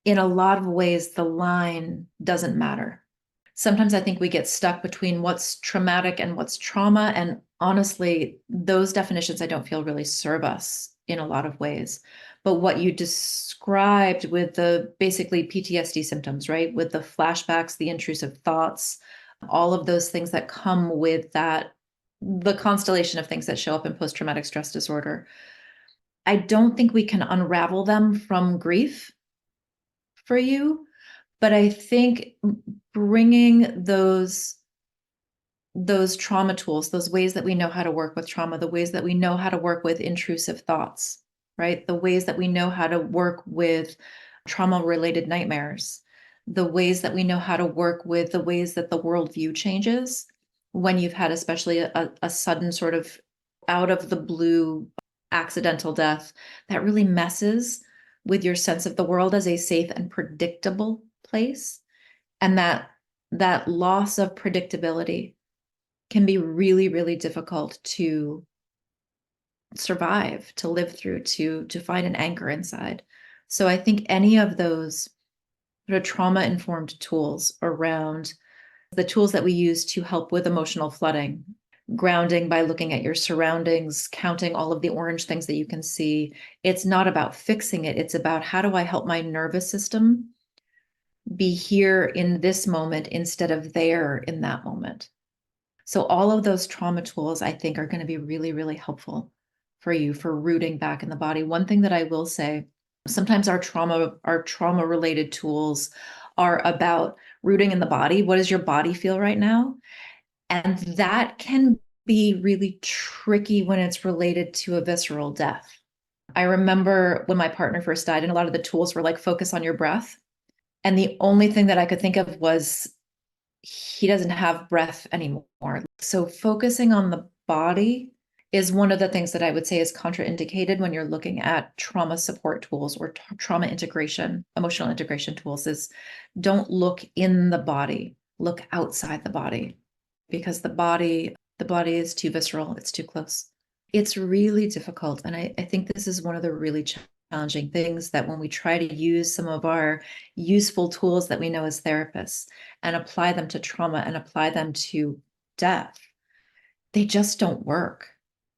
in a lot of ways, the line doesn't matter. Sometimes I think we get stuck between what's traumatic and what's trauma. And honestly, those definitions I don't feel really serve us in a lot of ways. But what you described with the basically PTSD symptoms, right? With the flashbacks, the intrusive thoughts, all of those things that come with that, the constellation of things that show up in post-traumatic stress disorder. I don't think we can unravel them from grief for you, but I think bringing those trauma tools, those ways that we know how to work with trauma, the ways that we know how to work with intrusive thoughts, right? The ways that we know how to work with trauma-related nightmares, the ways that we know how to work with the ways that the worldview changes when you've had especially a sudden sort of out of the blue accidental death that really messes with your sense of the world as a safe and predictable place. And that loss of predictability can be really, really difficult to survive, to live through, to find an anchor inside. So I think any of those sort of trauma-informed tools around the tools that we use to help with emotional flooding, grounding by looking at your surroundings, counting all of the orange things that you can see. It's not about fixing it. It's about how do I help my nervous system be here in this moment instead of there in that moment. So all of those trauma tools, I think, are going to be really, really helpful for you for rooting back in the body. One thing that I will say, sometimes our trauma related tools are about rooting in the body. What does your body feel right now? And that can be really tricky when it's related to a visceral death. I remember when my partner first died, and a lot of the tools were like focus on your breath. And the only thing that I could think of was he doesn't have breath anymore. So focusing on the body is one of the things that I would say is contraindicated when you're looking at trauma support tools or trauma integration, emotional integration tools, is don't look in the body, look outside the body, because the body is too visceral, it's too close. It's really difficult. And I think this is one of the really challenging things, that when we try to use some of our useful tools that we know as therapists and apply them to trauma and apply them to death, they just don't work,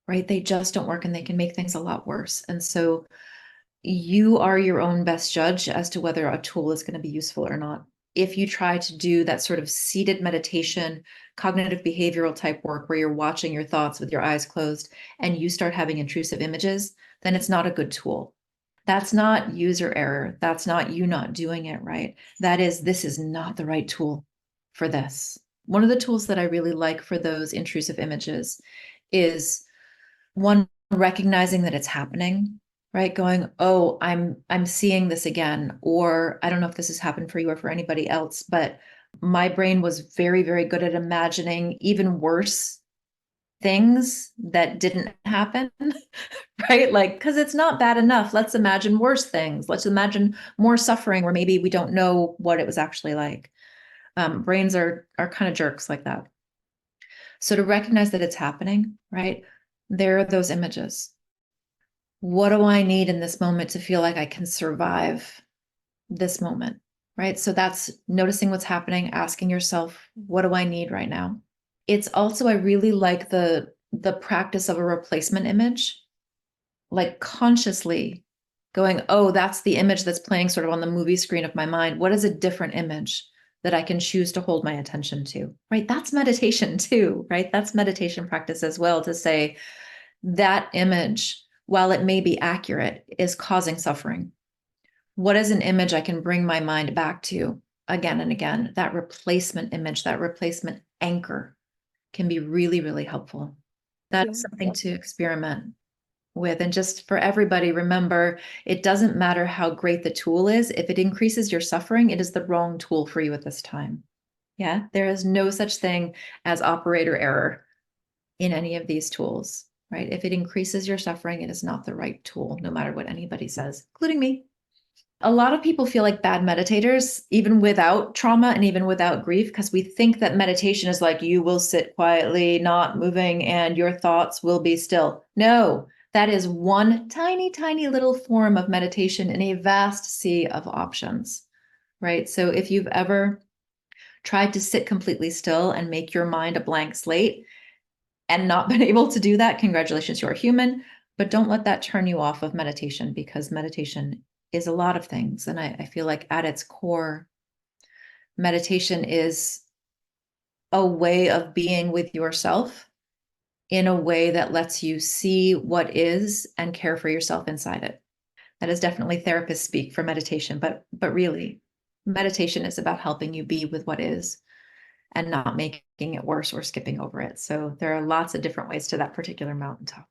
right? They just don't work, and they can make things a lot worse. And so you are your own best judge as to whether a tool is going to be useful or not. If you try to do that sort of seated meditation, cognitive behavioral type work where you're watching your thoughts with your eyes closed and you start having intrusive images, then it's not a good tool. That's not user error. That's not you not doing it right. This is not the right tool for this. One of the tools that I really like for those intrusive images is, one, recognizing that it's happening, right? Going, oh, I'm seeing this again. Or I don't know if this has happened for you or for anybody else, but my brain was very, very good at imagining even worse things that didn't happen, right? Like, because it's not bad enough. Let's imagine worse things. Let's imagine more suffering where maybe we don't know what it was actually like. Brains are kind of jerks like that. So to recognize that it's happening, right? There are those images. What do I need in this moment to feel like I can survive this moment, right? So that's noticing what's happening, asking yourself, what do I need right now? It's also, I really like the practice of a replacement image, like consciously going, oh, that's the image that's playing sort of on the movie screen of my mind. What is a different image that I can choose to hold my attention to, right? That's meditation too, right? That's meditation practice as well, to say that image, while it may be accurate, is causing suffering. What is an image I can bring my mind back to again and again? That replacement image, that replacement anchor can be really, really helpful. That's something to experiment with. And just for everybody, remember, it doesn't matter how great the tool is. If it increases your suffering, it is the wrong tool for you at this time. Yeah, there is no such thing as operator error in any of these tools, right? If it increases your suffering, it is not the right tool, no matter what anybody says, including me. A lot of people feel like bad meditators, even without trauma and even without grief, because we think that meditation is like you will sit quietly, not moving, and your thoughts will be still. No, That is one tiny, tiny little form of meditation in a vast sea of options, right? So if you've ever tried to sit completely still and make your mind a blank slate and not been able to do that, congratulations, you're human. But don't let that turn you off of meditation, because meditation is a lot of things. And I feel like at its core, meditation is a way of being with yourself in a way that lets you see what is and care for yourself inside it. That is definitely therapists speak for meditation, but really, meditation is about helping you be with what is and not making it worse or skipping over it. So there are lots of different ways to that particular mountaintop.